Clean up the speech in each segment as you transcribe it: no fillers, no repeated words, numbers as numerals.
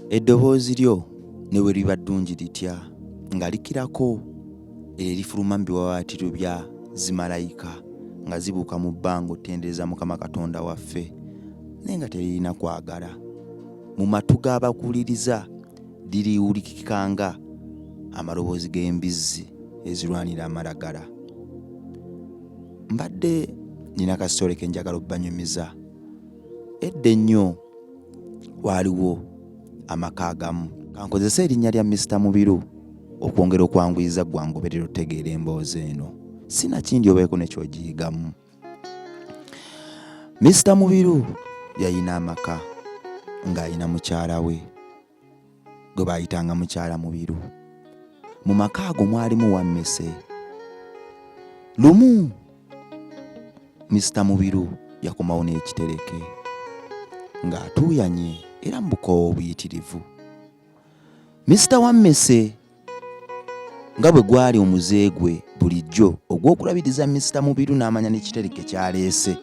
Eddoboozi lyo ne bwe liba ddungi litya nga likirako erifuluma mu biwawaatiro bya zimalayika nga zibuuka mu bbanga otendereza Mukama Katonda waffe naye nga teririna kwagala. Mu matu g'abakuuliriza liriwulikikanga amaloboozi g'embizzi ezirwanira amalagala. Mbadde nina kasitole ke njagala obbanyumiza. Edda ennyo waaliwo amaka agamu, kankozesa erinnya lya Mr. Mubiru okwongera okwanguyiza gwangoberera otegeera emboozi eno. Sinakindi obeeko nekyogiyigamu. Mr. Mubiru yayina amaka ng'ayina mukyala we gwe baayitanga mukyala Mubiru. Mu maka ago mwalimu wammese. Lumu Mr. Mubiru yakomawo n'ekitereke ng'atuuyanye era mu bukoowu obuyitirivu. Mr. Wammese nga bwe gwali omuze gwe bulijjo ogw'okulabiriza Mr. Mubiru n'amanya n'ekitereke kyaleese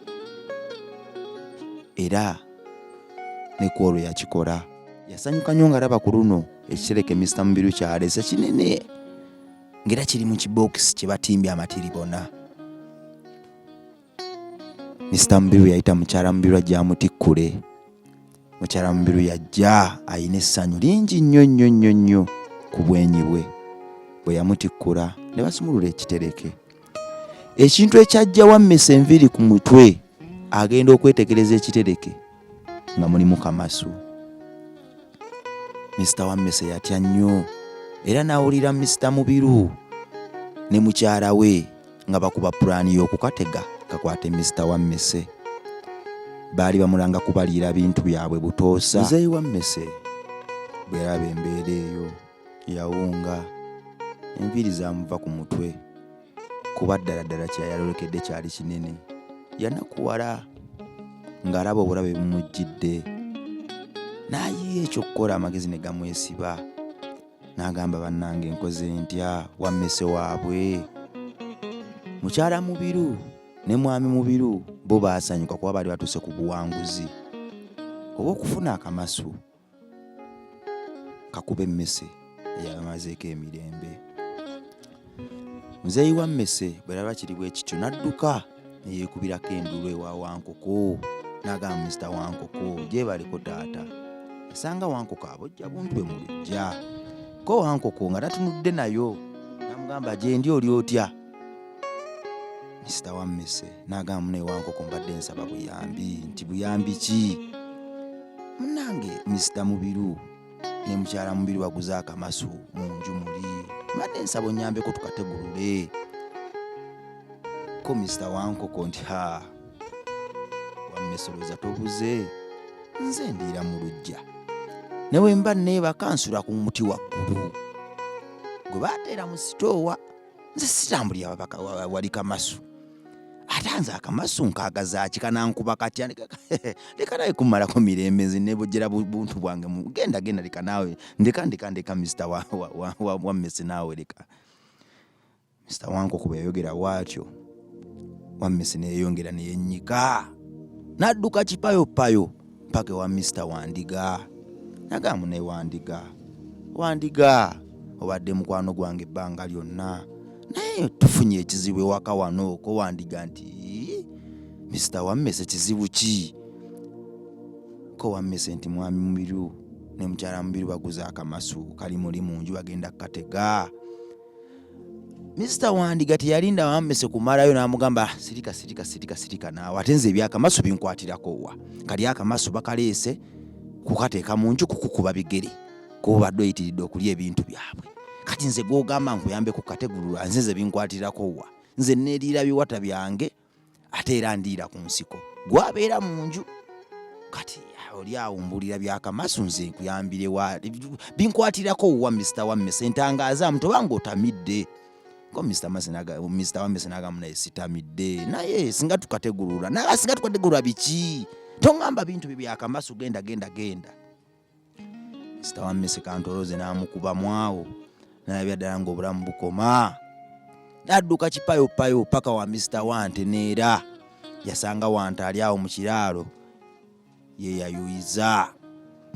era ne ku olwo yakikola. Yasanyuka nnyo ng'alaba ku luno ekitereke Mr. Mubiru kyaleese kinene ng'era kiri mu kibookisi kye batimbye amatiribona. Mr. Mubiru yayita mukyala Mubiru ajja amutikkule. Mukyala Mubiru yajja ayina essanyu lingi nnyo ku bwenyi bwe. Bwe yamutikkula ne basumulula ekitereke. Ekintu ekyajja Wammese enviiri ku mutwe agenda okwetegereza ekitereke nga mulimu kamasu. Mr. Wammese yatya nnyo era n'awulira Mr. Mubiru ne mukyala we nga bakuba pulaani y'okukatega kakwate Mr. Wammese. Baali bamulanga kubaliira bintu byabwe butoosa. Muzeeyi Wammese bwe yalaba embeera eyo yawunga, enviiri zaamuva ku mutwe kuba ddala kye yalolekedde kyali kinene. Yanakuwala ng'alaba obulabe bumujjidde n'ayiiya ekyokukola amagezi ne gamwesiba. N'agamba bannange nkoze ntya? Wammese waabwe. Mukyala Mubiru ne mwami Mubiru bo baasanyuka kuba baali batuuse ku buwanguzi obw'okufuna akamasu kakuba emmese eyamazeeko emirembe. Muzeeyi Wammese bwe yalaba kiri bwe kityo n'adduka ne yeekubirako enduulu ewa Wankoko. N'agamba Mr. Wankoko, gyebaleko taata. Yasanga Wankoko abojja buntu bwe mu luggya. Ko Wankoko nga tatunudde nayo n'amugamba gye ndi oli otya? Mr. Wammese n'agamba muneyi Wankoko, mbadde nsaba buyambi. Nti buyambi ki? Munnange Mr. Mubiru ne mukyala Mubiru baguze akamasu mu nju muli. Mbadde nsaba onnyambeko tukategulule. Ko Mr. Wankoko nti Wammese olowooza tobuze? Nze ndiira mu luggya. Ne bwe mba neebaka nsula ku muti waggulu gwe baateera mu sitoowa. Nze sitambulira babaka wali kamasu. Ate nze akamasu nkaagazaaki kanankuba katya? Leka nawe kummalako mirembe, nze neebojjera buntu bwange. Genda leka naawe ndeka Mr. Wammese naawe leka. Mr. Wankoko bwe yayogera bw'atyo Wammese neeyongera neyennyika n'adduka kipayopayo mpaka ewa Mr. Wandiga. N'agamba muneyi Wandiga obadde mukwano gwange ebbanga lyonna naye tufunye ekizibu ewaka wano. Ko Wandiga nti Mr. Wammese kizibu ki? Ko Wammese nti mwami Mubiru ne mukyala Mubiru baguze akamasu kali muli mu nju bagenda kukatega. Mr. Wandiga teyalinda Wammese kumalayo n'amugamba sirika naawe ate nze ebyakamasu binkwatirako wa? Kali akamasu bakaleese kukateeka mu nju kukukuba bigere kuba badde oyitiridde okulya ebintu byabwe. Kati nze gw'ogamba nkuyambe kukategulula nze binkwatirako wa? Nze neeriira biwata byange ate era ndiira ku nsiko, gwabeera mu nju. Kati oli awumbulira byakamasu nze nkuyambire wa? Binkwatirako wa Mr. Wammese? Ntangaaza mutobanga otamidde. Ko Mr. Wammese n'agamba naye sitamidde naye singa tukategulula. Naye singa tukategulula biki? Tongamba bintu byakamasu, genda. Mr. Wammese kantoloze n'amukuba mwawo n'alabya ddala ng'obulamu bukoma. N'adduka kipayopayo paka wa Mr. Wanteneera. Yasanga Wante ali awo mu kiraalo yeyayuyiza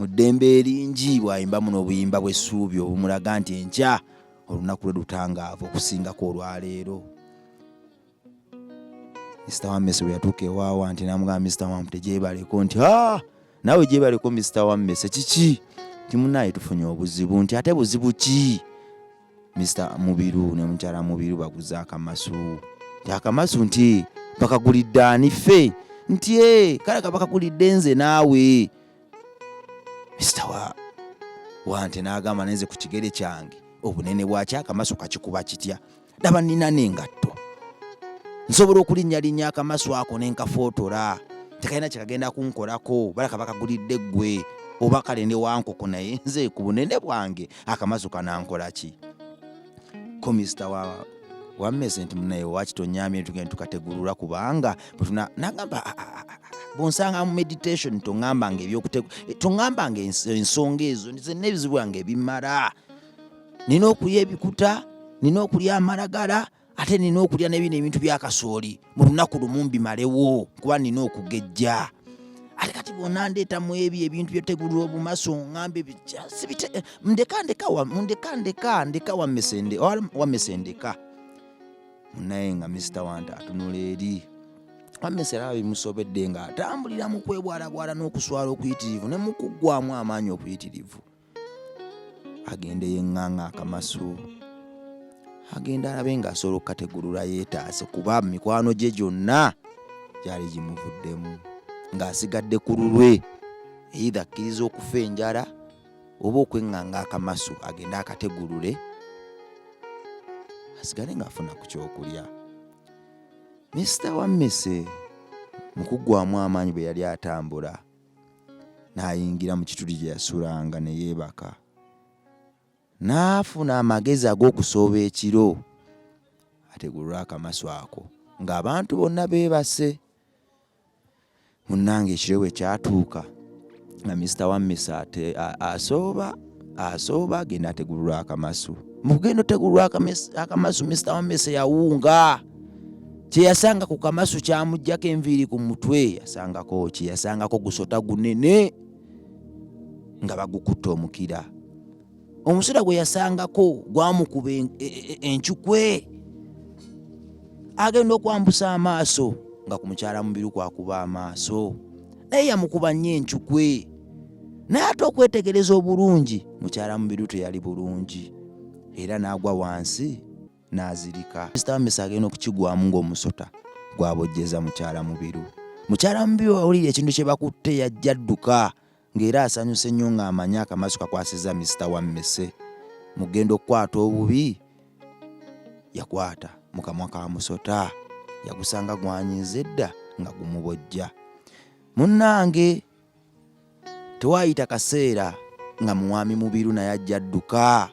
mu ddembe eringi bw'ayimba muno obuyimba bw'essuubi obumulaga nti enkya olunaku lwe lutangaavu okusingako olwaleero. Mr. Wammese bwe yatuuka ewaawa nti namugamba Mr. Wamute gyebaleko nti naawe gyebaleko Mr. Wammese kiki? Nti munaaye tufunye obuzibu. Nti ate buzibu ki? Mr. Mubiru ne mukyala Mubiru baguze akamasu. Nti akamasu nti bakagulidde ani ffe? Nti kale kabakagulidde nze naawe. Mr. Wante n'agamba nenze ku kigere kyange obunene bwaki akamasu kakikuba kitya? Daba nina n'engatto. Nsobola okulinnya akamasu ako nenkafootola. Tekalina kyekagenda kunkolako balaka bakagulidde ggwe oba kale ne wankoko naye nze ku bunene bwange akamasu kanankola ki? Ko Mr. Wammese nti munaye wakitonyamye tugende tukategulula kubanga nagamba bonsanga mu meditation tongambanga tongambanga ensonga ezo nze n'ebizibu byange bimala. Nina okulya ebikuta, nina okulya amalagala, ate nina okulya n'ebino ebintu bya kasooli mu lunaku lumu mbimalewo kuba nina okugejja. Ate kati bonna ndeetamu ebyo ebintu byotegulula obumaso ngambe ndeka Wammese ndeka. Munaye nga Mr. Wante atunula eri. Wammese era bimusobedde nga atambulira mu kwebwalabwala n'okuswala okuyitirivu ne mu kuggwaamu amaanyi okuyitirivu. Agenda yeŋŋaŋŋa akamasu. Agenda alabe ng'asobola okukategulula yeetaase kuba mikwano gye gyonna gyali gimuvuddemu. Ng'asigadde ku lulwe either akkiriza okufa enjala oba okweŋŋanga akamasu agenda akategulule asigale ng'afuna ku kyokulya. Mr. Wammese mu kuggwaamu amaanyi bwe yali atambula n'ayingira mu kituli gye yasulanga ne yeebaka. N'afuna amagezi ag'okusooba ekiro ategulula akamasu ako ng'abantu bonna beebase. Munnange ekiro bwe kyatuuka nga Mr. Wammese asooba agenda ategulula akamasu. Mu kugenda otegulula akamasu Mr. Wammese yawunga. Kye yasanga ku kamasu kyamuggyako enviiri ku mutwe yasangako gusota gunene nga bagukutte omukira. Omusota gwe yasangako gwamukuba encukwe. Agenda okwambusa amaaso nga ku mukyala Mubiru kwakuba amaaso naye yamukuba nnyo encukwe. Naye ate okwetegereza obulungi mukyala Mubiru teyali bulungi era n'agwa wansi n'azirika. Mr. Wammese agenda okukigwamu ng'omusota gwabojjeza mukyala Mubiru. Mukyala Mubiru awulira ekintu kye bakutte yajja adduka ng'era asanyuse nnyo ng'amanyi akamasu kakwasiza Mr. Wammese. Mugenda okukwata obubi yakwata mu kamwa ka musota yagusanga gwanyize dda nga gumubojja. Munnange tewaayita kaseera nga mwami Mubiru naye ajja adduka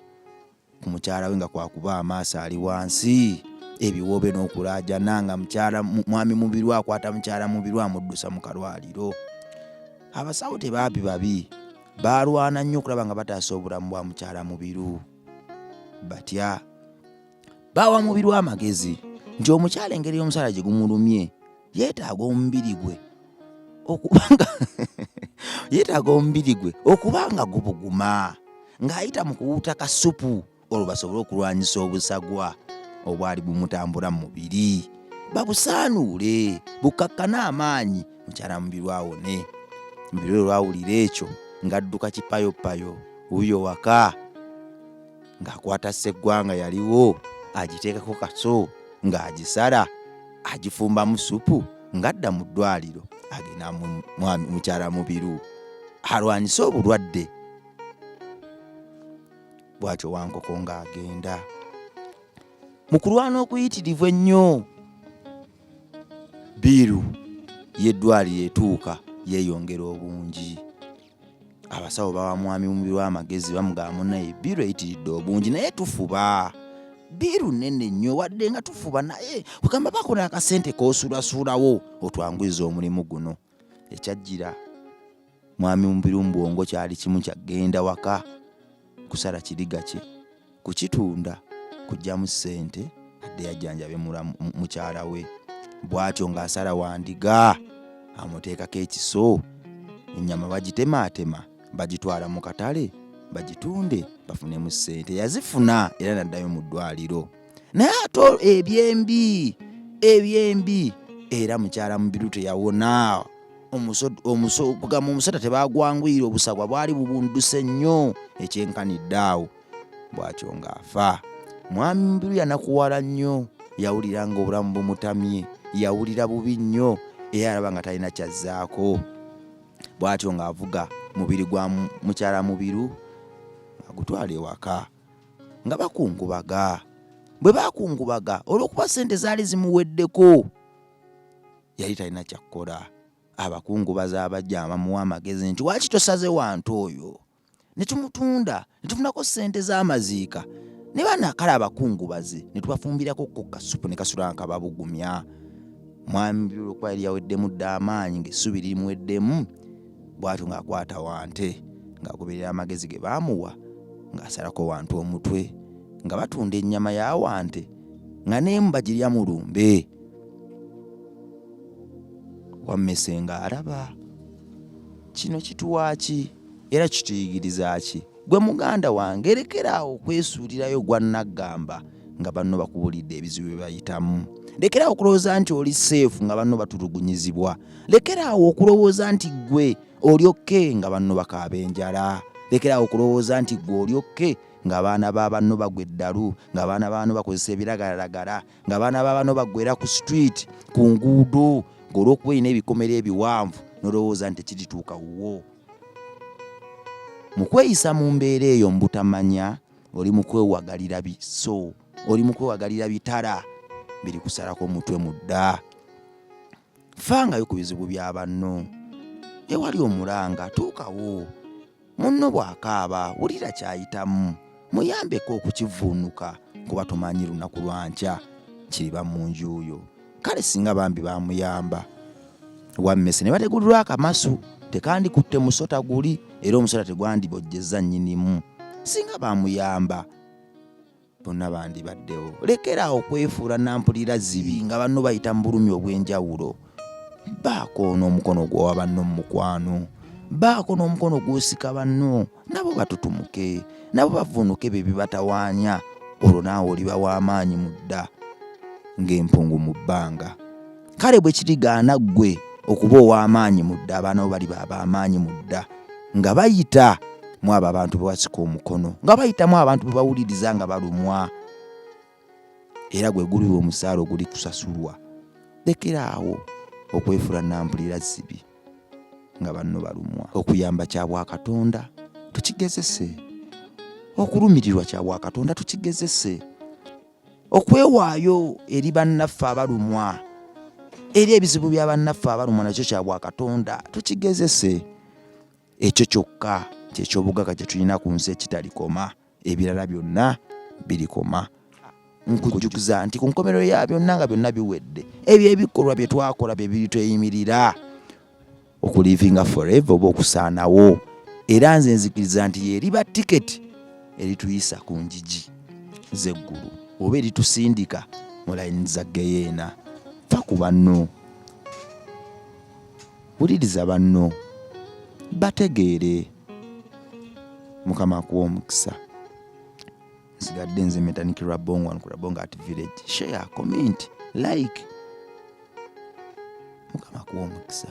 ku mukyala we nga kwakuba amaaso ali wansi ebiwoobe n'okulaajana nga mwami Mubiru akwata mukyala Mubiru amuddusa mu kalwaliro. Abasawo tebaabi babi baalwana nnyo okulaba nga bataasa obulamu bwa mukyala Mubiru. Batya bawa Mubiru amagezi nti omukyala engeri y'omusala gye gumulumye yeetaaga omubiri gwe okubanga gubuguma ng'ayita mu kuwuuta kasupu olwo basobole okulwanyisa obusagwa obwali bumutambula mu mubiri. Babusaanuule bukakkane amaanyi mukyala Mubiru awone. Mubiru lwawulira ekyo ng'adduka kipayopayo wuyo waka ng'akwata sseggwanga yaliwo agiteekako kaso ng'agisala agifumbamu supu ng'adda mu ddwaliro agenda mukyala Mubiru alwanyise obulwadde. Bw'atyo Wankoko ng'agenda mu kulwana okuyitirivu ennyo. Biru y'eddwaliro etuuka yeeyongera obungi. Abasawo bawa mwami Mubiru amagezi bamugamba munnaye Biru eyitiridde obungi naye tufuba. Biru nene nnyo wadde nga tufuba naye kugamba bakona akasente k'osuulasuulawo otwanguyiza omulimu guno. Ekyajjira mwami Mubiru mu bwongo kyali kimu kyagenda waka kusala kiriga kye kukitunda kuggyamu ssente adde yajjanjabe mukyala we. Bw'atyo ng'asala wandiga amuteekako ekiso ennyama bagitemaatema bagitwala mu katale bagitunde bafunemu ssente. Yazifuna era naddayo mu ddwaliro. Naye ate ebyembi era mukyala Mubiru teyawona. Omusota tebagwangwira, obusagwa bwali bubunduse nnyo ekyenkanidde awo. Bwatyo ng'afa. Mwami Mubiru yanakuwala nnyo, yawulira ng'obulamu bumutamye, yawulira bubi nnyo era alaba nga talina kyazzaako. Bwatyo ng'avuga mubiri gwa mukyala Mubiru agutwala ewaka nga bakungubaga. Bwe bakungubaga olw'okuba ssente zaali zimuweddeko yali talina kyakkola. Abakungubaza abajja bamuwa amagezi nti waaki tosaze wantu oyo ne tumutunda ne tufunako ssente z'amaziika. Ne banakala abakungubaze ne tubafumbirako kasupu ne kasula nga babugumya. Mwami Mubiru kuba yali yaweddemu dda amaanyi ng'essubi limuweddemu. Bw'atyo ng'akwata wante ng'agoberera amagezi ge baamuwa ng'asalako wantu omutwe nga batunda ennyama ya wante nga n'emu bagirya mu lumbe. Wammese ng'alaba kino kituwa ki era kituyigiriza ki? Gwe muganda wange lekeraawo okwesuulirayo gwa naggamba nga banno bakubulidde ebizibu bye bayitamu. Lekeraawo okulowooza nti oli seefu nga banno batulugunyizibwa. Lekeraawo okulowooza nti gwe olyokke nga banno bakaaba enjala. Lekeraawo okulowooza nti gwe olyokke ng'abaana b'abanno bagwa eddalu, ng'abaana b'abanno bakozesa ebiragalalagala, ng'abaana b'abanno baggwera ku street, ku nguudo, ng'olw'okuba olina ebikomera ebiwanvu n'olowooza nti tekirituuka wuwo. Mu kweyisa mu mbeera eyo mu butamanya oli mu kwewagalira biso, oli mu kwewagalira bitala biri kusalako omutwe mudda. Fangayo ku bizibu bya banno. Ewali omulanga tuukawo. Munno bw'akaaba wulira kyayitamu. Muyambeko okukivuunuka kuba tomanyi lunaku lwankya kiriba mu njuuyo. Kale singa bambi bamuyamba. Wammese ne bategulirwa akamasu tekandikutte musota guli era omusota tegwandibojjeza nnyinimu. Singa bamuyamba bonna bandibaddewo. Lekeraawo okwefuula nampulira zibi nga banno bayita mu bulumi obw'enjawulo. Baako n'omukono gw'owa banno mu mukwano. Baako n'omukono gw'osika banno nabo batutumuke, nabo bavuunuke bye bibatawaanya. Olwo naawe oliba w'amaanyi mu dda ng'empungu mu bbanga. Kale bwe kirigaana ggwe okuba ow'amaanyi mu dda, abaana bo baliba ab'amaanyi mu dda nga bayita mu abo abantu be wasika omukono, nga bayitamu abantu be bawuliriza nga balumwa. Era gwe guliwo omusaala oguli kusasulwa. Lekeraawo okwefuula nampulira zibi nga banno balumwa. Okuyamba kya Bwakatonda tukigezese. Okulumirirwa kya Bwakatonda tukigezese. Okwewaayo eri bannaffe abalumwa, eri ebizibu bya bannaffe abalumwa nakyo kya Bwakatonda tukigezese. Ekyo kyokka kyekyobugaga kye tulina ku nsi ekitalikoma. Ebirala byonna birikoma. Nkujjukiza nti ku nkomerero ya byonna nga byonna biwedde, ebyo ebikolwa bye twakola bye biritweyimirira okulivinga forever oba okusaanawo. Era nze nzikiriza nti yeriba tiketi erituyisa ku njigi z'eggulu oba eritusindika mu layini za Geyeena. Fa ku banno, wuliriza banno, bategeere. Mukama akuwa omukisa. Nsigadde nze Metanik Rabongo wano ku Rabongo Art Village. Share, comment, like. Mukama akuwa omukisa.